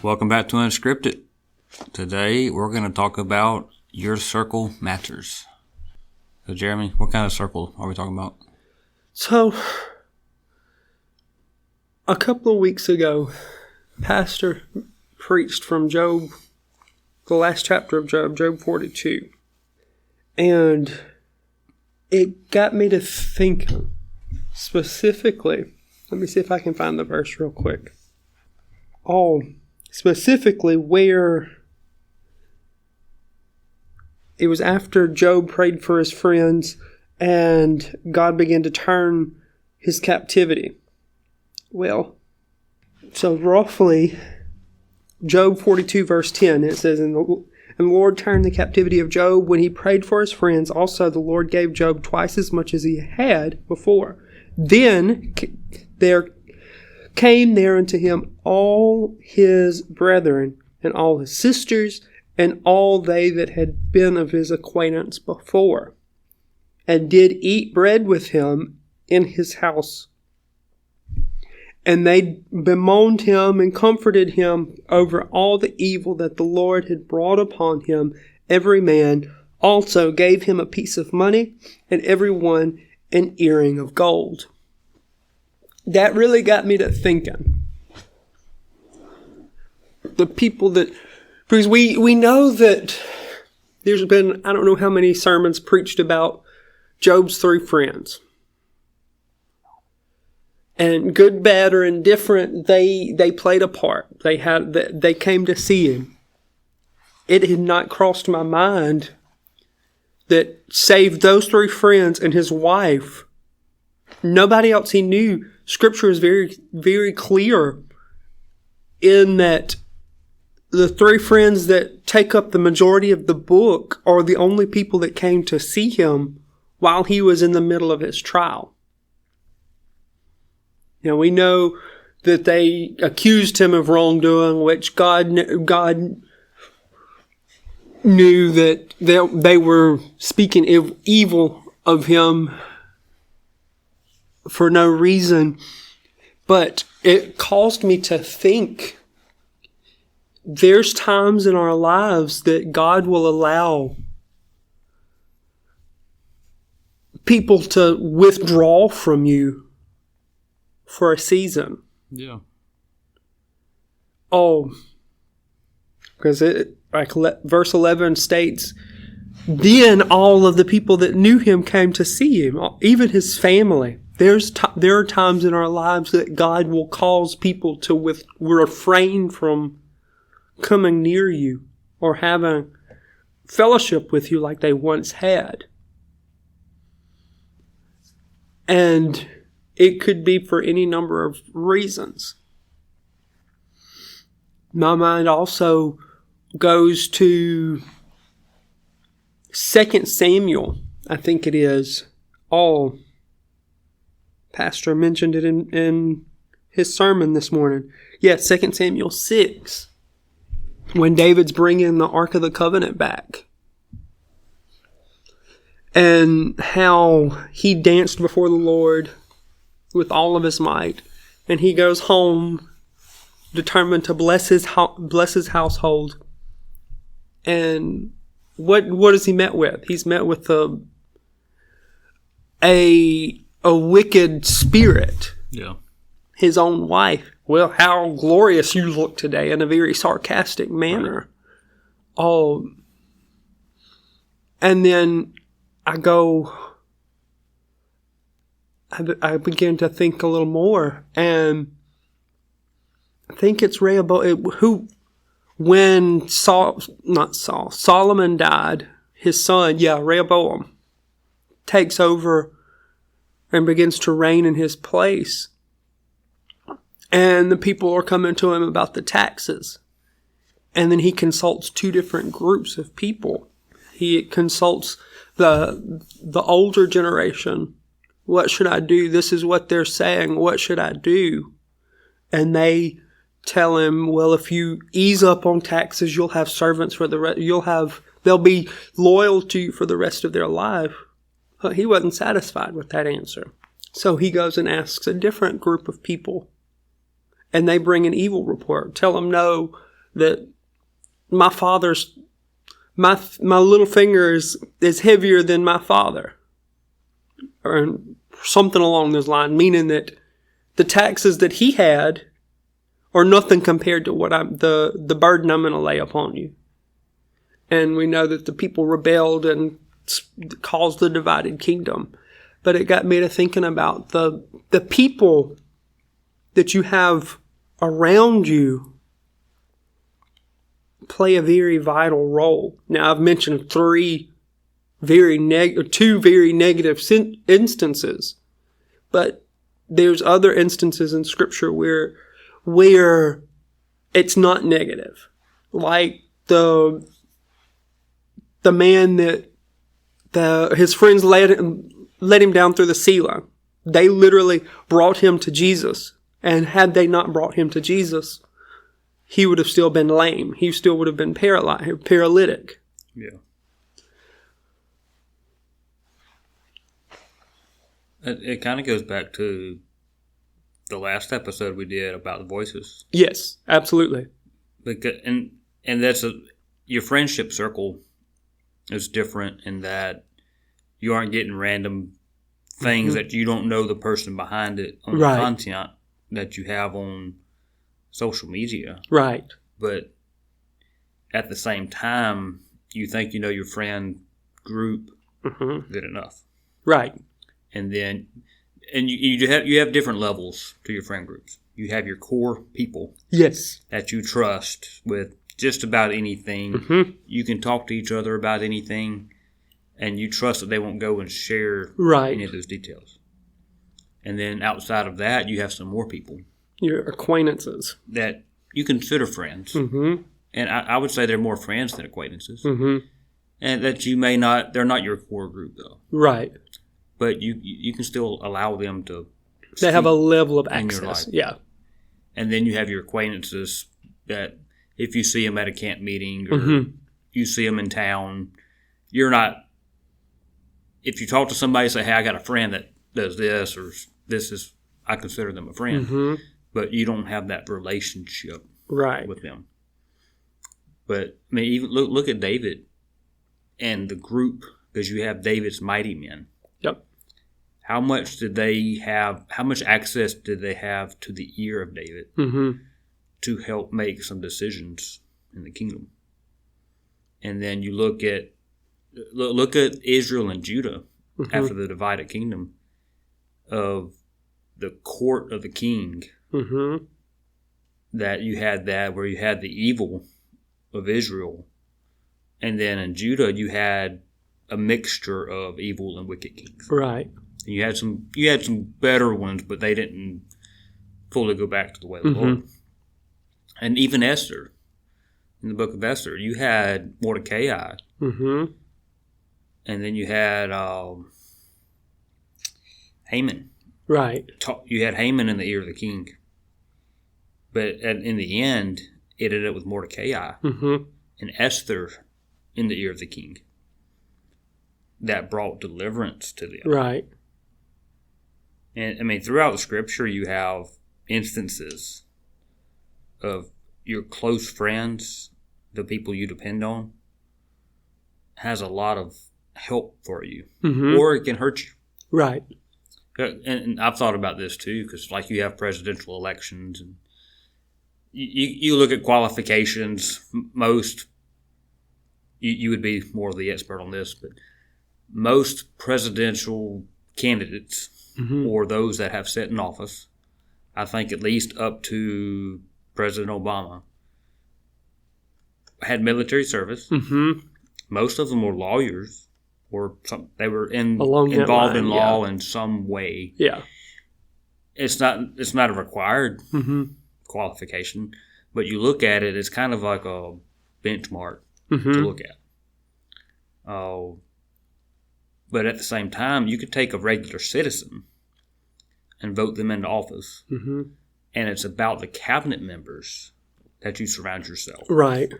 Welcome back to Unscripted. Today we're going to talk about Your Circle Matters. So Jeremy, what kind of circle are we talking about? So, a couple of weeks ago, Pastor preached from Job, the last chapter of Job, Job 42. And it got me to thinking specifically. Let me see if I can find the verse real quick. Specifically where it was after Job prayed for his friends and God began to turn his captivity. Well, so roughly, Job 42 verse 10, it says, And the Lord turned the captivity of Job when he prayed for his friends. Also, the Lord gave Job twice as much as he had before. Then there came there unto him all his brethren, and all his sisters, and all they that had been of his acquaintance before, and did eat bread with him in his house. And they bemoaned him and comforted him over all the evil that the Lord had brought upon him. Every man also gave him a piece of money, and every one an earring of gold. That really got me to thinking. The people that, because we know that there's been, I don't know how many sermons preached about Job's three friends. And good, bad, or indifferent, they played a part. They came to see him. It had not crossed my mind that save those three friends and his wife, nobody else he knew. Scripture is very, very clear in that the three friends that take up the majority of the book are the only people that came to see him while he was in the middle of his trial. Now, we know that they accused him of wrongdoing, which God knew that they were speaking evil of him for no reason. But it caused me to think there's times in our lives that God will allow people to withdraw from you for a season. Yeah. Because verse 11 states, then all of the people that knew him came to see him, even his family. There are times in our lives that God will cause people to refrain from coming near you or having fellowship with you like they once had. And it could be for any number of reasons. My mind also goes to 2 Samuel, I think it is. Pastor mentioned it in his sermon this morning. 2 Samuel 6, when David's bringing the Ark of the Covenant back. And how he danced before the Lord with all of his might. And he goes home determined to bless his household. And what is he met with? He's met with a wicked spirit. Yeah. His own wife. Well, how glorious you look today, in a very sarcastic manner. Right. And then I begin to think a little more, and I think it's Rehoboam when Solomon died, his son, Rehoboam, takes over and begins to reign in his place. And the people are coming to him about the taxes. And then he consults two different groups of people. He consults the older generation. What should I do? This is what they're saying. What should I do? And they tell him, well, if you ease up on taxes, you'll have servants for the rest. They'll be loyal to you for the rest of their life. But he wasn't satisfied with that answer. So he goes and asks a different group of people. And they bring an evil report. Tell him, no, that my father's my little finger is heavier than my father, or something along those lines, meaning that the taxes that he had are nothing compared to what the burden I'm going to lay upon you. And we know that the people rebelled and caused the divided kingdom. But it got me to thinking about the people that you have around you play a very vital role. Now, I've mentioned two very negative instances, but there's other instances in Scripture where it's not negative, like the man that his friends let him down through the ceiling. They literally brought him to Jesus, and had they not brought him to Jesus, he would have still been lame. He still would have been paralytic. Yeah. It kind of goes back to the last episode we did about the voices. Yes, absolutely. Because, and that's your friendship circle is different in that you aren't getting random things that you don't know the person behind it on the content that you have on social media. Right. But at the same time, you think you know your friend group good enough. Right. And then, and you have different levels to your friend groups. You have your core people. Yes. That you trust with just about anything. You can talk to each other about anything, and you trust that they won't go and share any of those details. And then outside of that, you have some more people. Your acquaintances. That you consider friends. And I would say they're more friends than acquaintances. And that you may not, they're not your core group though. Right. But you can still allow them to. They have a level of access. Yeah. And then you have your acquaintances that if you see them at a camp meeting or you see them in town, you're not. If you talk to somebody and say, hey, I got a friend that does this or this is, I consider them a friend. But you don't have that relationship with them. But I mean, even look at David and the group, because you have David's mighty men. Yep. How much did they have? How much access did they have to the ear of David to help make some decisions in the kingdom? And then you look at Israel and Judah after the divided kingdom of the court of the king. That you had that where you had the evil of Israel, and then in Judah you had a mixture of evil and wicked kings. Right. And you had some better ones, but they didn't fully go back to the way of the Lord. And even Esther, in the book of Esther, you had Mordecai, and then you had Haman. Right. You had Haman in the ear of the king. But in the end, it ended up with Mordecai and Esther in the ear of the king. That brought deliverance to them. Right. And I mean, throughout the scripture, you have instances of your close friends, the people you depend on, has a lot of help for you. Or it can hurt you. Right. And I've thought about this too, because like you have presidential elections and you look at qualifications. Most, you would be more the expert on this, but most presidential candidates or those that have sat in office, I think at least up to President Obama, had military service. Most of them were lawyers or they were involved in law in some way. Yeah. It's not a required qualification, but you look at it, it's kind of like a benchmark to look at. But at the same time, you could take a regular citizen and vote them into office, and it's about the cabinet members that you surround yourself. Right.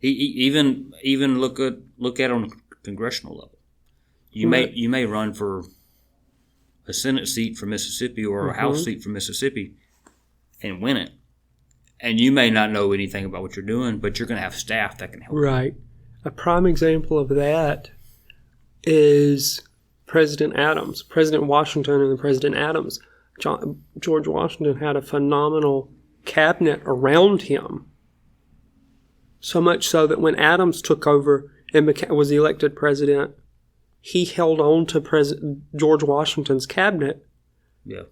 Even look at on a congressional level. You may run for a Senate seat for Mississippi or a House seat for Mississippi and win it. And you may not know anything about what you're doing, but you're going to have staff that can help you. Right. A prime example of that is President Adams, President Washington and President Adams. George Washington had a phenomenal cabinet around him. So much so that when Adams took over and was elected president, he held on to President George Washington's cabinet. Yeah.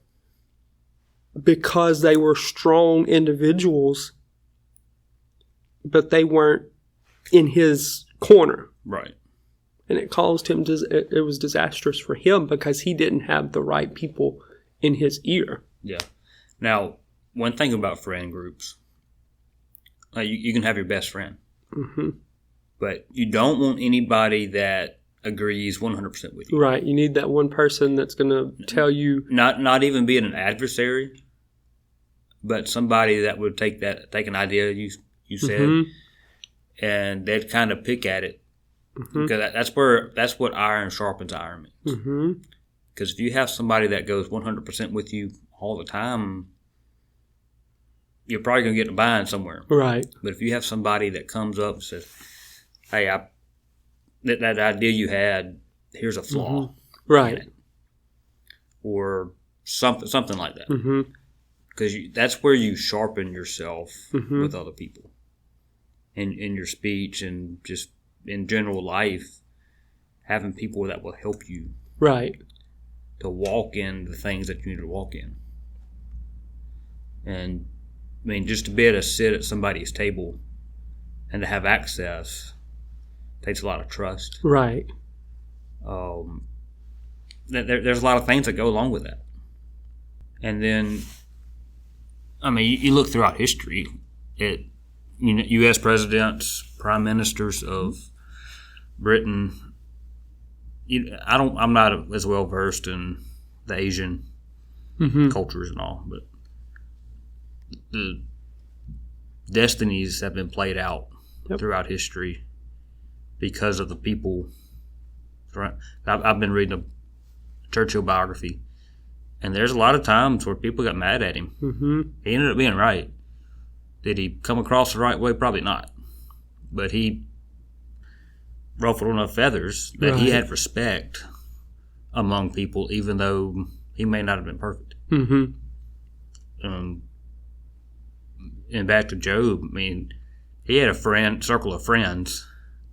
Because they were strong individuals, but they weren't in his corner. Right. And it caused him, it was disastrous for him because he didn't have the right people in his ear. Yeah. Now, one thing about friend groups, you can have your best friend, but you don't want anybody that agrees 100% with you. Right. You need that one person that's going to tell you. Not even being an adversary, but somebody that would take an idea you said, and they'd kind of pick at it. Because that's what iron sharpens iron. Because if you have somebody that goes 100% with you all the time, you're probably going to get in a bind somewhere. Right. But if you have somebody that comes up and says, hey, that idea you had, here's a flaw. Right. Or something like that. Because that's where you sharpen yourself with other people. In your speech and just in general life, having people that will help you. Right. To walk in the things that you need to walk in. And, I mean, just to be able to sit at somebody's table and to have access takes a lot of trust. Right. There's a lot of things that go along with that. And then, I mean, you look throughout history at U.S. presidents, prime ministers of Britain. I'm not as well versed in the Asian cultures and all, but the destinies have been played out throughout history because of the people. Right? I've been reading a Churchill biography, and there's a lot of times where people got mad at him. He ended up being right. Did he come across the right way? Probably not. But he ruffled enough feathers that he had respect among people, even though he may not have been perfect. And back to Job, I mean, he had a circle of friends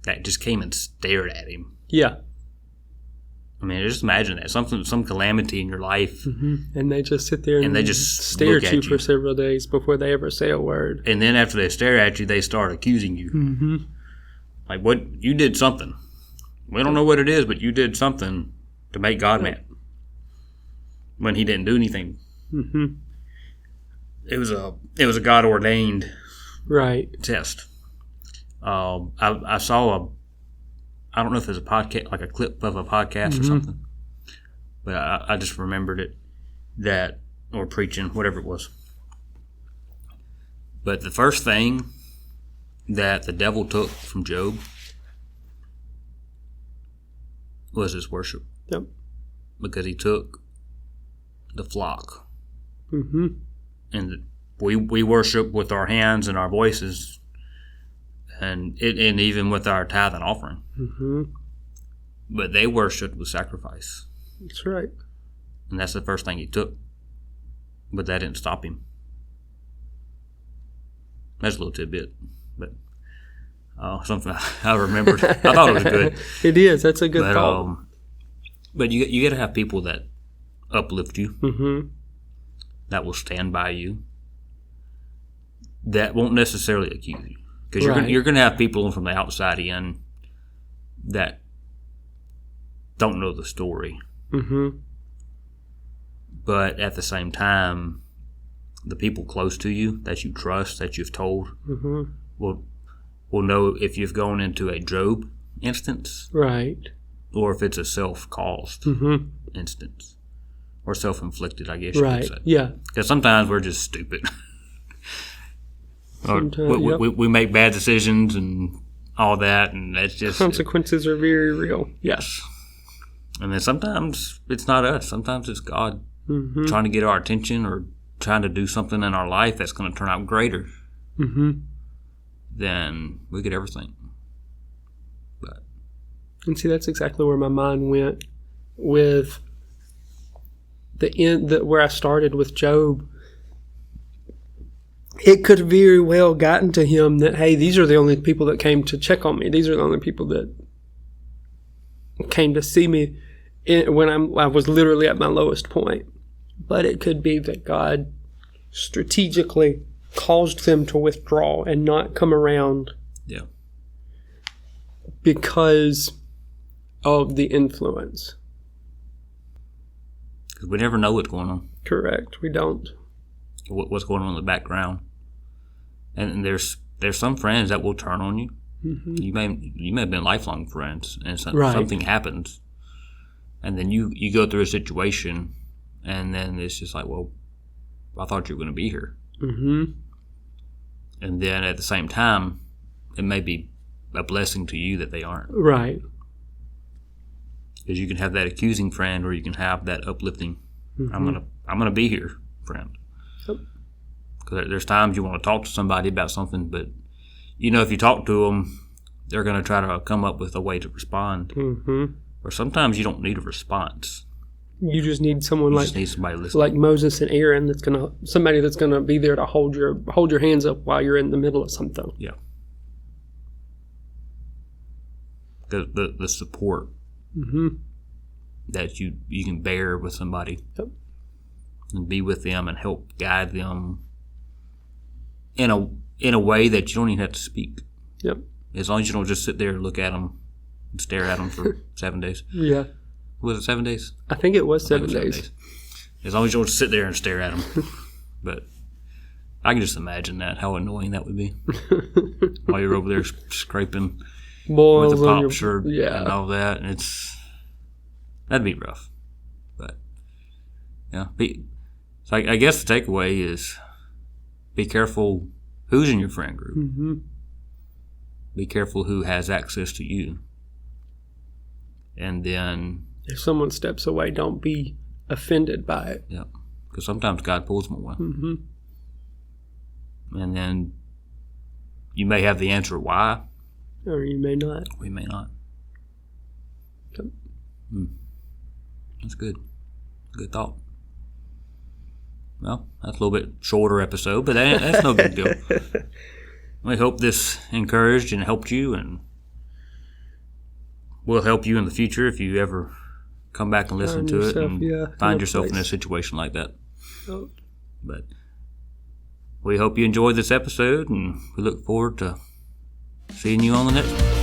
that just came and stared at him. Yeah. I mean, just imagine that. Some calamity in your life. And they just sit there and they just stare look at you at for several days before they ever say a word. And then after they stare at you, they start accusing you. Like, what? You did something. We don't know what it is, but you did something to make God mad. When he didn't do anything. It was a God-ordained test. I saw I don't know if it's a podcast, like a clip of a podcast or something, but I just remembered it, or preaching, whatever it was. But the first thing that the devil took from Job was his worship. Yep. Because he took the flock. And we worship with our hands and our voices, and even with our tithe and offering. But they worshipped with sacrifice. That's right. And that's the first thing he took. But that didn't stop him. That's a little tidbit, but something I remembered. I thought it was good. It is. That's a good thought. But you got to have people that uplift you, that will stand by you, that won't necessarily accuse you. Because you're going to have people from the outside in that don't know the story. But at the same time, the people close to you that you trust, that you've told, will know if you've gone into a Job instance, or if it's a self-caused instance, or self-inflicted, I guess you could say. Yeah. Because sometimes we're just stupid. We make bad decisions and all that, and that's just consequences are very real. Yes. And then sometimes it's not us. Sometimes it's God trying to get our attention or trying to do something in our life that's going to turn out greater then we get everything. But And see, that's exactly where my mind went with the end, where I started with Job. It could have very well gotten to him that, hey, these are the only people that came to check on me. These are the only people that came to see me when I was literally at my lowest point. But it could be that God strategically caused them to withdraw and not come around. Yeah. Because of the influence. Because we never know what's going on. Correct. We don't. What's going on in the background. And there's some friends that will turn on you. Mm-hmm. You may have been lifelong friends, and something happens, and then you go through a situation, and then it's just like, well, I thought you were going to be here. Mm-hmm. And then at the same time, it may be a blessing to you that they aren't. Right. Because you can have that accusing friend, or you can have that uplifting, I'm gonna be here friend. Yep. Because there's times you want to talk to somebody about something, but if you talk to them, they're going to try to come up with a way to respond. Mm-hmm. Or sometimes you don't need a response. You just need someone just need somebody listening. Like Moses and Aaron, somebody that's gonna be there to hold your hands up while you're in the middle of something. Yeah. The support that you can bear with somebody, and be with them and help guide them in a way that you don't even have to speak. Yep. As long as you don't just sit there and look at them and stare at them for 7 days. Yeah. Was it 7 days? I think it was 7 days. As long as you don't sit there and stare at them. But I can just imagine how annoying that would be. While you're over there scraping boils with the pop shirt and all that. And that'd be rough. But, yeah. So I guess the takeaway is be careful who's in your friend group. Mm-hmm. Be careful who has access to you. And then, if someone steps away, don't be offended by it. Yeah. Because sometimes God pulls them away. Mm-hmm. And then you may have the answer why. Or you may not. We may not. Okay. That's good. Good thought. Well, that's a little bit shorter episode, but that's no big deal. We hope this encouraged and helped you, and will help you in the future if you ever come back and listen to it and find yourself in a situation like that. Oh. But we hope you enjoyed this episode, and we look forward to seeing you on the next one.